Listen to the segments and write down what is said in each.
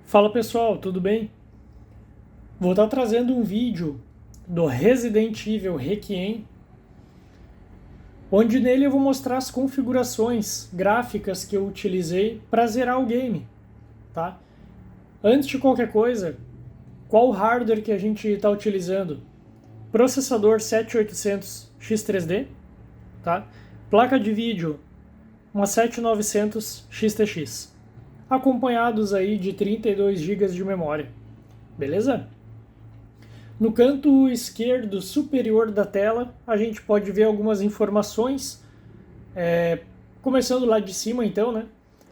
Fala pessoal, tudo bem? Vou estar trazendo um vídeo do Resident Evil Requiem, onde nele eu vou mostrar as configurações gráficas que eu utilizei para zerar o game, tá? Antes de qualquer coisa, qual hardware que a gente está utilizando? Processador 7800 X3D, tá? Placa de vídeo, uma 7900 XTX, acompanhados aí de 32 GB de memória, beleza? No canto esquerdo superior da tela, a gente pode ver algumas informações, começando lá de cima então, né?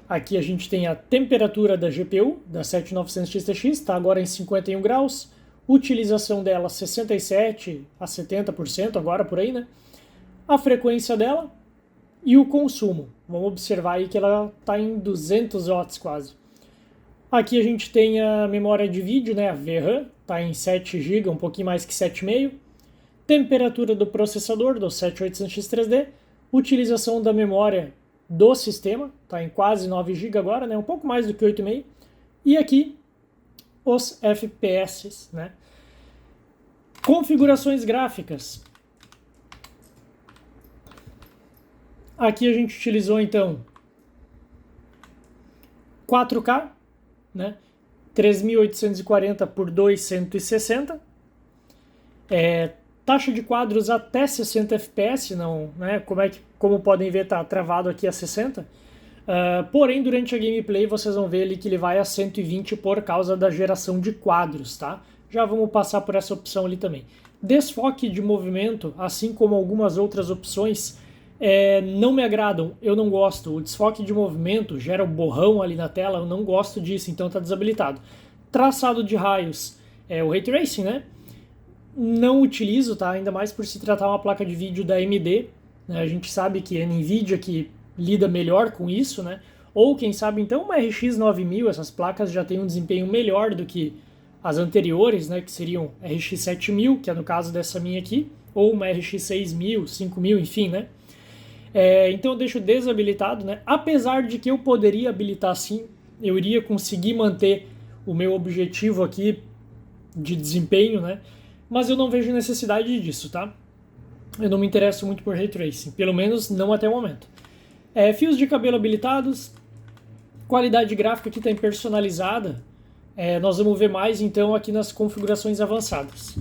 Aqui a gente tem a temperatura da GPU, da 7900 XTX, está agora em 51 graus, utilização dela 67 a 70% agora por aí, né? A frequência dela e o consumo. Vamos observar aí que ela está em 200 watts quase. Aqui a gente tem a memória de vídeo, né, a VRAM, está em 7 GB, um pouquinho mais que 7,5. Temperatura do processador, do 7800X3D. Utilização da memória do sistema, está em quase 9 GB agora, né, um pouco mais do que 8,5. E aqui os FPS, né. Configurações gráficas. Aqui a gente utilizou então 4K, né? 3840 por 2160, taxa de quadros até 60 fps, não, né? Como podem ver, tá travado aqui a 60. Porém, durante a gameplay vocês vão ver ali que ele vai a 120 por causa da geração de quadros, tá? Já vamos passar por essa opção ali também. Desfoque de movimento, assim como algumas outras opções, não me agradam, eu não gosto. O desfoque de movimento gera um borrão ali na tela, eu não gosto disso, então está desabilitado. Traçado de raios, o Ray Tracing, né? Não utilizo, tá? Ainda mais por se tratar uma placa de vídeo da AMD, né? A gente sabe que é a NVIDIA que lida melhor com isso, né? Ou quem sabe então uma RX 9000, essas placas já têm um desempenho melhor do que as anteriores, né? Que seriam RX 7000, que é no caso dessa minha aqui, ou uma RX 6000, 5000, enfim, né? Então eu deixo desabilitado, né? Apesar de que eu poderia habilitar sim, eu iria conseguir manter o meu objetivo aqui de desempenho, né? Mas eu não vejo necessidade disso, tá? Eu não me interesso muito por Ray Tracing, pelo menos não até o momento. Fios de cabelo habilitados, qualidade gráfica aqui está em personalizada, nós vamos ver mais então aqui nas configurações avançadas.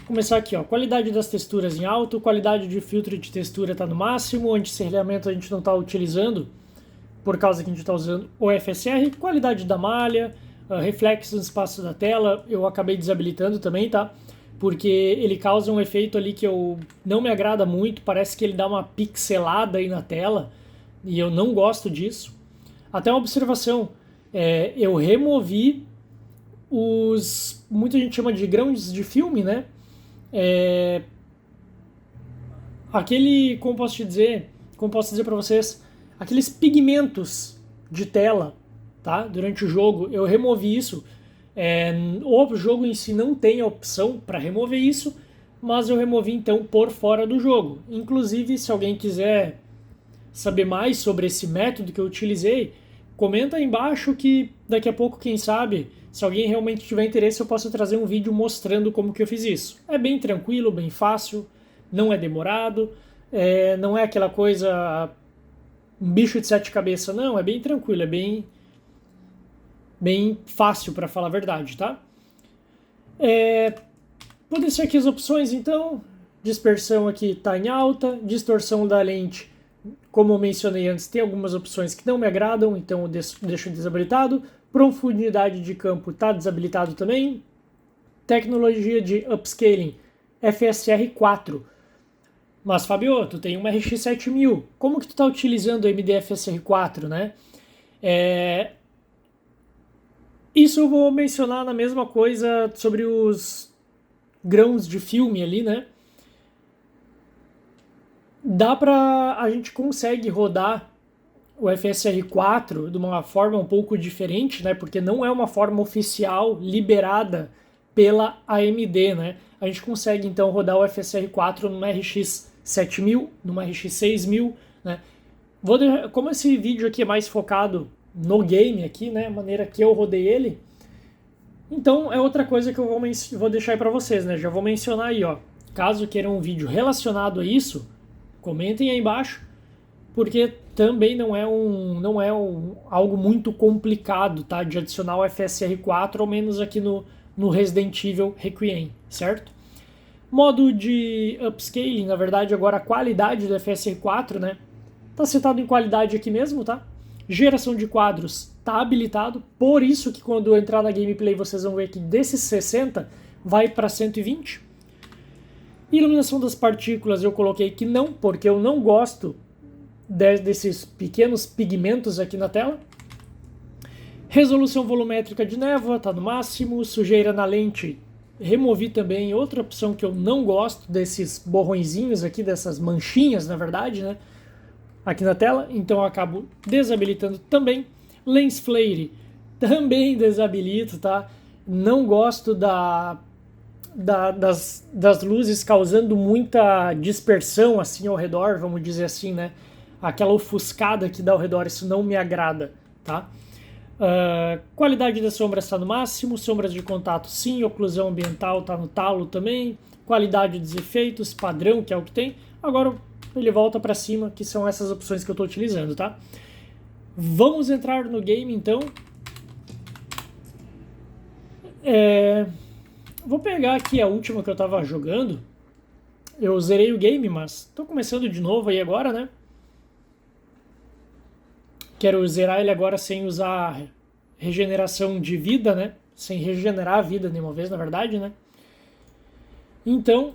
Começar aqui, ó, qualidade das texturas em alto, qualidade de filtro de textura está no máximo, anti-serrilhamento a gente não está utilizando, por causa que a gente está usando o FSR, qualidade da malha, reflexo no espaço da tela, eu acabei desabilitando também, tá? Porque ele causa um efeito ali que não me agrada muito, parece que ele dá uma pixelada aí na tela, e eu não gosto disso. Até uma observação, eu removi muita gente chama de grãos de filme, né? Como posso dizer para vocês, aqueles pigmentos de tela, tá? Durante o jogo, eu removi isso. O jogo em si não tem a opção para remover isso, mas eu removi então por fora do jogo. Inclusive, se alguém quiser saber mais sobre esse método que eu utilizei, comenta aí embaixo que daqui a pouco, quem sabe, se alguém realmente tiver interesse, eu posso trazer um vídeo mostrando como que eu fiz isso. É bem tranquilo, bem fácil, não é demorado, não é aquela coisa, um bicho de sete cabeças, não, é bem tranquilo, é bem fácil para falar a verdade, tá? Podem ser aqui as opções, então, dispersão aqui está em alta, distorção da lente, como eu mencionei antes, tem algumas opções que não me agradam, então eu deixo desabilitado. Profundidade de campo está desabilitado também. Tecnologia de upscaling, FSR 4. Mas, Fabio, tu tem uma RX 7000. Como que tu está utilizando o AMD FSR 4, né? Isso eu vou mencionar na mesma coisa sobre os grãos de filme ali, né? A gente consegue rodar o FSR 4 de uma forma um pouco diferente, né? Porque não é uma forma oficial liberada pela AMD, né? A gente consegue então rodar o FSR 4 numa RX 7000, numa RX 6000, né? Como esse vídeo aqui é mais focado no game aqui, né? A maneira que eu rodei ele, Então é outra coisa que eu vou deixar aí para vocês, né? Já vou mencionar aí, ó. Caso queiram um vídeo relacionado a isso, comentem aí embaixo, porque também não é algo muito complicado, tá? De adicionar o FSR 4, ao menos aqui no Resident Evil Requiem, certo? Modo de upscaling, na verdade agora a qualidade do FSR 4, né? Tá setado em qualidade aqui mesmo, tá? Geração de quadros tá habilitado, por isso que quando eu entrar na gameplay vocês vão ver que desses 60 vai para 120. Iluminação das partículas eu coloquei que não, porque eu não gosto desses pequenos pigmentos aqui na tela. Resolução volumétrica de névoa tá no máximo. Sujeira na lente removi também. Outra opção que eu não gosto desses borrõezinhos aqui, dessas manchinhas na verdade, né? Aqui na tela, então eu acabo desabilitando também. Lens flare também desabilito, tá? Não gosto das luzes causando muita dispersão assim ao redor, vamos dizer assim, né? Aquela ofuscada que dá ao redor, isso não me agrada, tá? Qualidade das sombras está no máximo, sombras de contato sim, oclusão ambiental está no talo também, qualidade dos efeitos, padrão, que é o que tem. Agora ele volta para cima, que são essas opções que eu estou utilizando, tá? Vamos entrar no game, então. Vou pegar aqui a última que eu estava jogando. Eu zerei o game, mas estou começando de novo aí agora, né? Quero zerar ele agora sem usar regeneração de vida, né? Sem regenerar a vida nenhuma vez, na verdade, né? Então,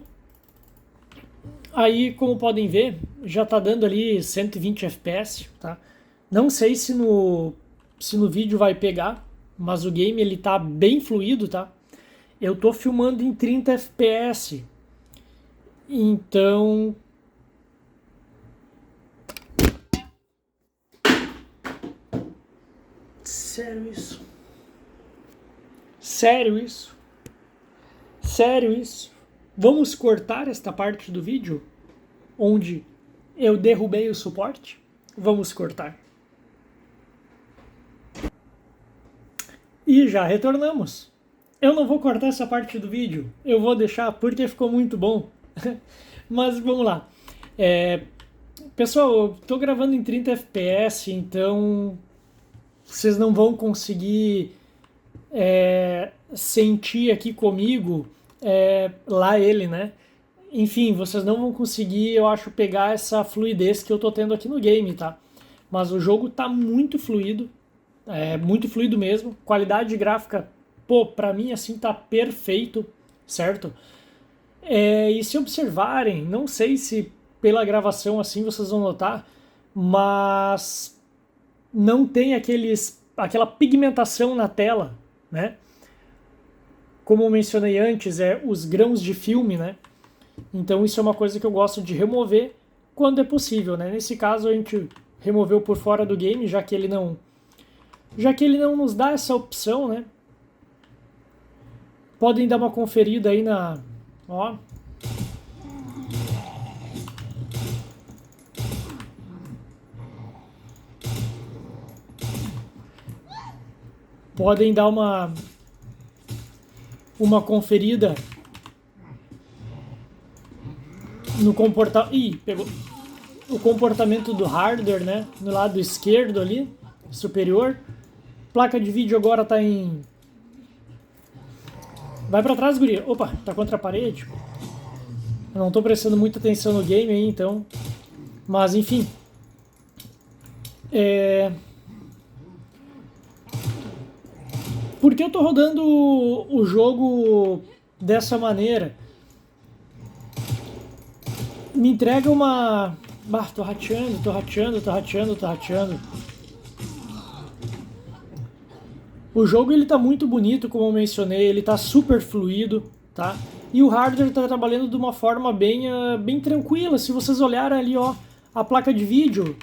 aí, como podem ver, já tá dando ali 120 FPS, tá? Não sei se no vídeo vai pegar, mas o game ele tá bem fluido, tá? Eu tô filmando em 30 FPS. Então, sério isso? Sério isso? Sério isso? Vamos cortar esta parte do vídeo onde eu derrubei o suporte? Vamos cortar. E já retornamos. Eu não vou cortar essa parte do vídeo, eu vou deixar porque ficou muito bom. Mas vamos lá. Pessoal, eu tô gravando em 30 FPS, então vocês não vão conseguir sentir aqui comigo lá ele, né? Enfim, vocês não vão conseguir, eu acho, pegar essa fluidez que eu tô tendo aqui no game, tá? Mas o jogo tá muito fluido mesmo. Qualidade gráfica, pô, pra mim assim tá perfeito, certo? E se observarem, não sei se pela gravação assim vocês vão notar, mas não tem aquela pigmentação na tela, né? Como eu mencionei antes, os grãos de filme, né? Então isso é uma coisa que eu gosto de remover quando é possível, né? Nesse caso a gente removeu por fora do game, já que ele não nos dá essa opção, né? Podem dar uma conferida aí ó. Podem dar uma conferida no pegou o comportamento do hardware, né? No lado esquerdo ali, superior. Placa de vídeo agora tá em... Vai pra trás, guria. Opa, tá contra a parede. Eu não tô prestando muita atenção no game aí, então. Mas, enfim. Por que eu tô rodando o jogo dessa maneira? Me entrega uma... tô rateando. O jogo ele tá muito bonito, como eu mencionei, ele tá super fluido, tá? E o hardware tá trabalhando de uma forma bem tranquila. Se vocês olharem ali, ó, a placa de vídeo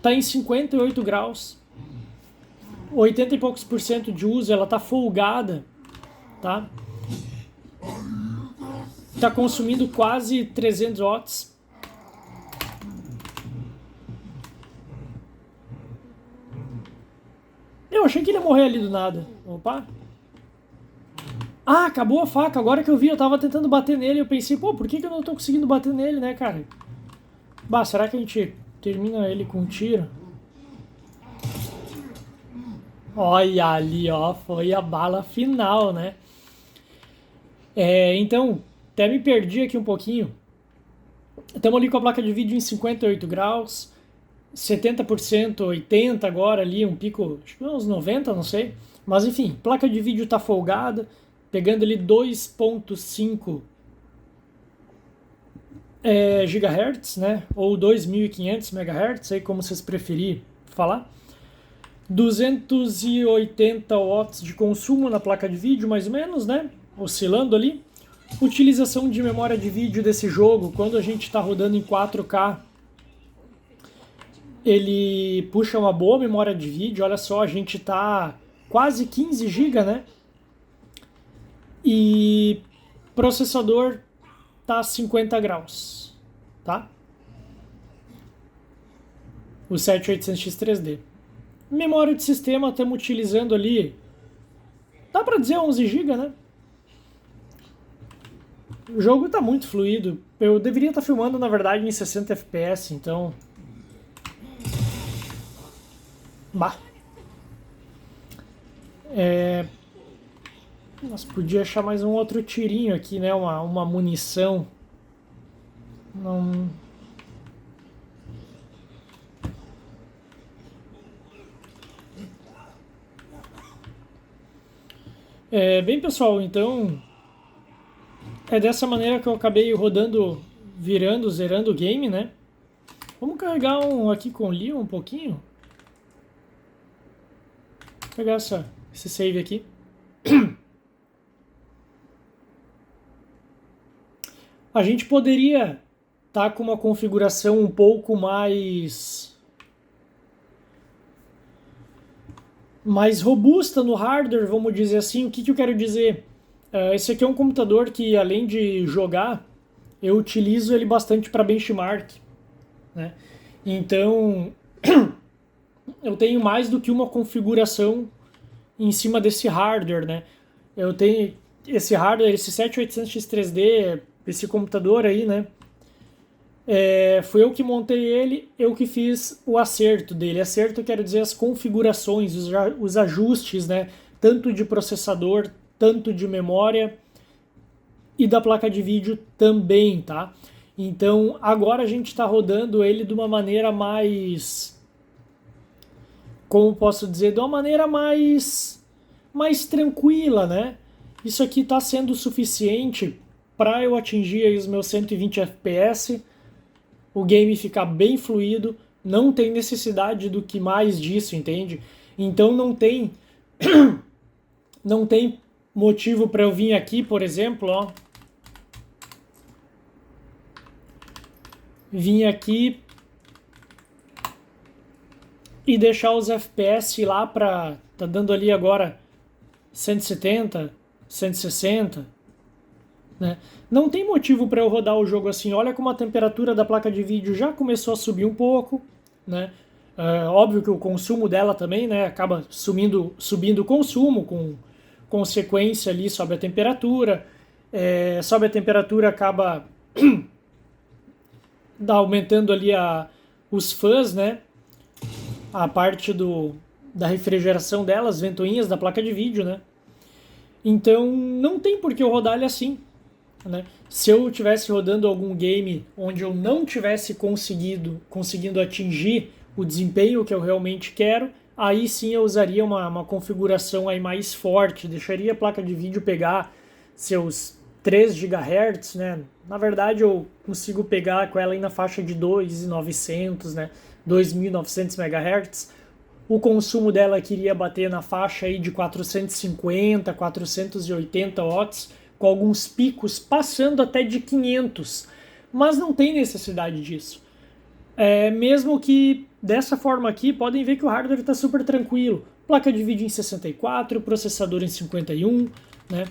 tá em 58 graus, 80 e poucos por cento de uso, ela tá folgada, tá? Tá consumindo quase 300 watts. Eu achei que ele ia morrer ali do nada. Opa. Ah, acabou a faca. Agora que eu vi, eu tava tentando bater nele. Eu pensei, pô, por que que eu não tô conseguindo bater nele, né, cara? Bah, será que a gente termina ele com um tiro? Olha ali, ó. Foi a bala final, né? Então, até me perdi aqui um pouquinho. Estamos ali com a placa de vídeo em 58 graus. 70%, 80% agora ali, um pico, acho que uns 90, não sei. Mas enfim, placa de vídeo tá folgada, pegando ali 2.5 GHz, né? Ou 2.500 MHz, aí como vocês preferirem falar. 280 watts de consumo na placa de vídeo, mais ou menos, né? Oscilando ali. Utilização de memória de vídeo desse jogo, quando a gente está rodando em 4K, ele puxa uma boa memória de vídeo. Olha só, a gente tá quase 15 GB, né? E processador tá 50 graus, tá? O 7800X3D. Memória de sistema estamos utilizando ali, dá para dizer 11 GB, né? O jogo tá muito fluido. Eu deveria estar filmando, na verdade, em 60 FPS, então... Bah. Nossa, podia achar mais um outro tirinho aqui, né? Uma munição. Não... Bem, pessoal, então... É dessa maneira que eu acabei rodando, virando, zerando o game, né? Vamos carregar um aqui com o Leon um pouquinho. Vou pegar esse save aqui. A gente poderia estar com uma configuração um pouco mais robusta no hardware, vamos dizer assim. O que eu quero dizer? Esse aqui é um computador que, além de jogar, eu utilizo ele bastante para benchmark, né? Então, eu tenho mais do que uma configuração em cima desse hardware, né? Eu tenho esse hardware, esse 7800X3D, esse computador aí, né? Fui eu que montei ele, eu que fiz o acerto dele. Acerto, eu quero dizer as configurações, os ajustes, né? Tanto de processador, tanto de memória e da placa de vídeo também, tá? Então, agora a gente está rodando ele de uma maneira mais... Como posso dizer? De uma maneira mais tranquila, né? Isso aqui está sendo suficiente para eu atingir aí os meus 120 FPS, o game ficar bem fluido, não tem necessidade do que mais disso, entende? Então não tem motivo para eu vir aqui, por exemplo, ó, vir aqui e deixar os FPS lá para... Tá dando ali agora 170, 160, né? Não tem motivo para eu rodar o jogo assim. Olha como a temperatura da placa de vídeo já começou a subir um pouco, né? Óbvio que o consumo dela também, né, acaba subindo o consumo, com consequência ali sobe a temperatura. Sobe a temperatura, acaba aumentando ali os fãs, né? A parte da refrigeração dela, as ventoinhas da placa de vídeo, né? Então não tem por que eu rodar ele assim, né? Se eu estivesse rodando algum game onde eu não tivesse conseguindo atingir o desempenho que eu realmente quero, aí sim eu usaria uma configuração aí mais forte, deixaria a placa de vídeo pegar seus 3 GHz, né? Na verdade eu consigo pegar com ela aí na faixa de 2.900, né? 2.900 MHz. O consumo dela queria bater na faixa aí de 450, 480 watts, com alguns picos passando até de 500, mas não tem necessidade disso. Mesmo que dessa forma aqui, podem ver que o hardware está super tranquilo. Placa de vídeo em 64, processador em 51, né?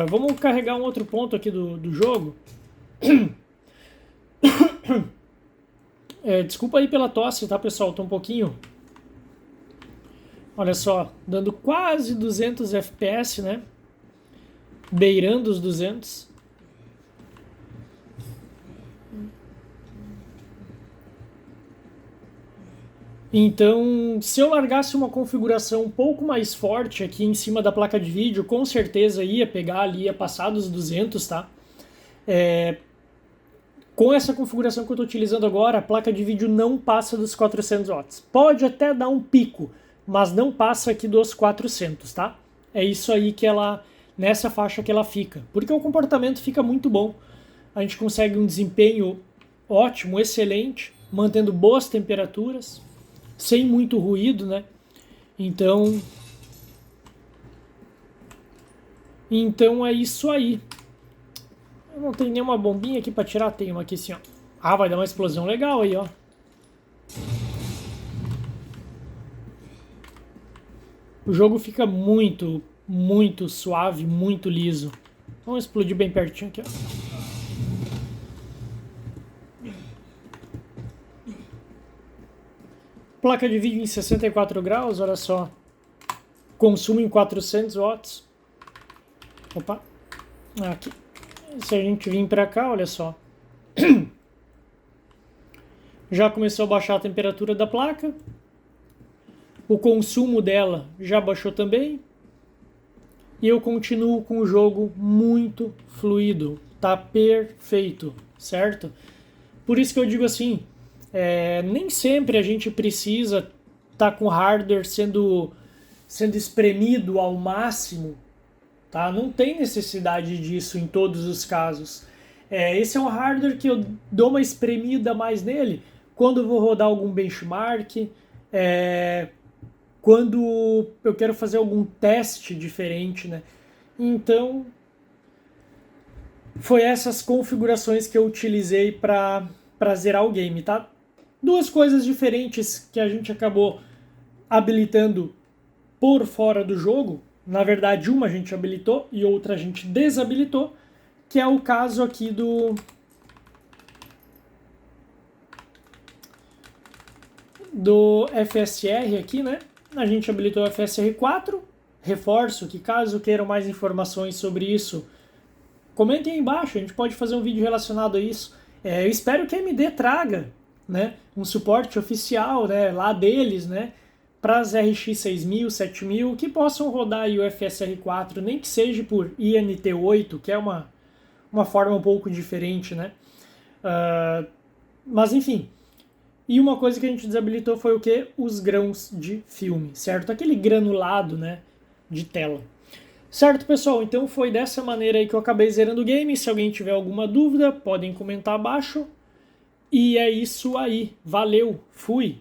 Vamos carregar um outro ponto aqui do jogo. Desculpa aí pela tosse, tá, pessoal? Tô um pouquinho... Olha só, dando quase 200 FPS, né? beirando os 200. Então, se eu largasse uma configuração um pouco mais forte aqui em cima da placa de vídeo, com certeza ia pegar ali, ia passar dos 200, tá? Com essa configuração que eu estou utilizando agora, a placa de vídeo não passa dos 400 watts. Pode até dar um pico, mas não passa aqui dos 400, tá? É isso aí que ela, nessa faixa que ela fica. Porque o comportamento fica muito bom. A gente consegue um desempenho ótimo, excelente, mantendo boas temperaturas, sem muito ruído, né? Então é isso aí. Eu não tenho nenhuma bombinha aqui pra tirar, tem uma aqui assim, ó. Ah, vai dar uma explosão legal aí, ó. O jogo fica muito, muito suave, muito liso. Vamos explodir bem pertinho aqui, ó. Placa de vídeo em 64 graus, olha só. Consumo em 400 watts. Opa. Aqui. Se a gente vir pra cá, olha só. Já começou a baixar a temperatura da placa. O consumo dela já baixou também. E eu continuo com o jogo muito fluido. Tá perfeito, certo? Por isso que eu digo assim, nem sempre a gente precisa estar com o hardware sendo espremido ao máximo, tá? Não tem necessidade disso em todos os casos. Esse é um hardware que eu dou uma espremida mais nele quando eu vou rodar algum benchmark, quando eu quero fazer algum teste diferente, né? Então, foi essas configurações que eu utilizei para zerar o game, tá? Duas coisas diferentes que a gente acabou habilitando por fora do jogo. Na verdade, uma a gente habilitou e outra a gente desabilitou, que é o caso aqui do FSR aqui, né? A gente habilitou o FSR 4. Reforço que caso queiram mais informações sobre isso, comentem aí embaixo, a gente pode fazer um vídeo relacionado a isso. Eu espero que a AMD traga, né, um suporte oficial, né, lá deles, né, para as RX 6000, 7000, que possam rodar aí o FSR 4, nem que seja por INT8, que é uma forma um pouco diferente, né? Mas enfim. E uma coisa que a gente desabilitou foi o quê? Os grãos de filme, certo? Aquele granulado, né, de tela. Certo, pessoal? Então foi dessa maneira aí que eu acabei zerando o game. Se alguém tiver alguma dúvida, podem comentar abaixo. E é isso aí. Valeu, fui!